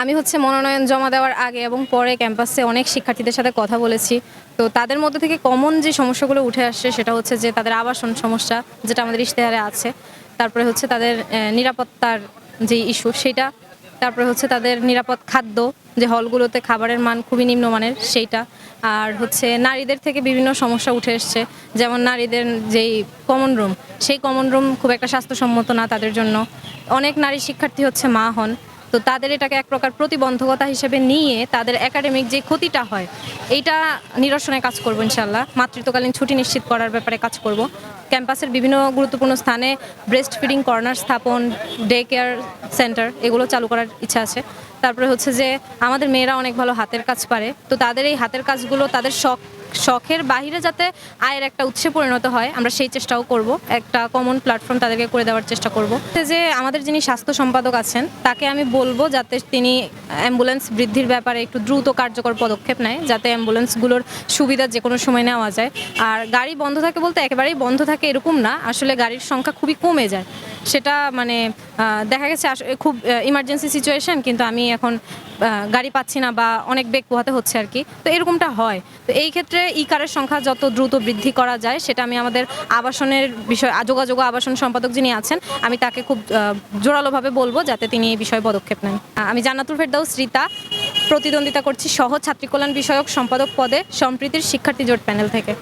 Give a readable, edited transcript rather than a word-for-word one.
আমি মনোনয়ন জমা দেওয়ার আগে এবং পরে ক্যাম্পাসে অনেক শিক্ষার্থীদের সাথে কথা বলেছি। তো তাদের মধ্যে থেকে কমন যে সমস্যাগুলো উঠে আসছে সেটা হচ্ছে যে তাদের আবাসন সমস্যা, যেটা আমাদের ইশতেহারে আছে। তারপরে তাদের নিরাপত্তার যে ইস্যু সেটা। তারপরে তাদের নিরাপদ খাদ্য, যে হলগুলোতে খাবারের মান খুবই নিম্নমানের সেইটা। আর নারীদের থেকে বিভিন্ন সমস্যা উঠে এসছে, যেমন নারীদের যেই কমন রুম, সেই কমন রুম খুব একটা স্বাস্থ্যসম্মত না তাদের জন্য। অনেক নারী শিক্ষার্থী মা হন, তো তাদের এটাকে এক প্রকার প্রতিবন্ধকতা হিসেবে নিয়ে তাদের একাডেমিক যে ক্ষতিটা হয় এইটা নিরসনে কাজ করব ইনশাল্লাহ। মাতৃত্বকালীন ছুটি নিশ্চিত করার ব্যাপারে কাজ করব। ক্যাম্পাসের বিভিন্ন গুরুত্বপূর্ণ স্থানে ব্রেস্ট ফিডিং কর্নার স্থাপন, ডে কেয়ার সেন্টার এগুলো চালু করার ইচ্ছা আছে। তারপরে যে আমাদের মেয়েরা অনেক ভালো হাতের কাজ পারে, তো তাদের এই হাতের কাজগুলো তাদের শখের বাহিরে যাতে আয়ের একটা উৎসে পরিণত হয়, আমরা সেই চেষ্টাও করব। একটা কমন প্ল্যাটফর্ম তাদেরকে করে দেওয়ার চেষ্টা করব। যে আমাদের যিনি স্বাস্থ্য সম্পাদক আছেন তাকে আমি বলবো যাতে তিনি অ্যাম্বুলেন্স বৃদ্ধির ব্যাপারে একটু দ্রুত কার্যকর পদক্ষেপ নেয়, যাতে অ্যাম্বুলেন্সগুলোর সুবিধা যে কোনো সময় নেওয়া যায়। আর গাড়ি বন্ধ থাকে বলতে একেবারেই বন্ধ থাকে এরকম না, আসলে গাড়ির সংখ্যা খুবই কমে যায়। সেটা দেখা গেছে খুব ইমার্জেন্সি সিচুয়েশন, কিন্তু আমি এখন গাড়ি পাচ্ছি না বা অনেক বেগ পোহাতে হচ্ছে আর কি, তো এরকমটা হয়। তো এই ক্ষেত্রে কারের সংখ্যা যত দ্রুত বৃদ্ধি করা যায় সেটা আমি আমাদের আবাসনের বিষয় যোগাযোগ আবাসন সম্পাদক যিনি আছেন আমি তাকে খুব জোরালোভাবে বলবো যাতে তিনি এই বিষয়ে পদক্ষেপ নেন। আমি জান্নাতুল ফেরদাউস রিতা প্রতিদ্বন্দ্বিতা করছি সহ ছাত্রী কল্যাণ বিষয়ক সম্পাদক পদে সম্প্রীতির শিক্ষার্থী জোট প্যানেল থেকে।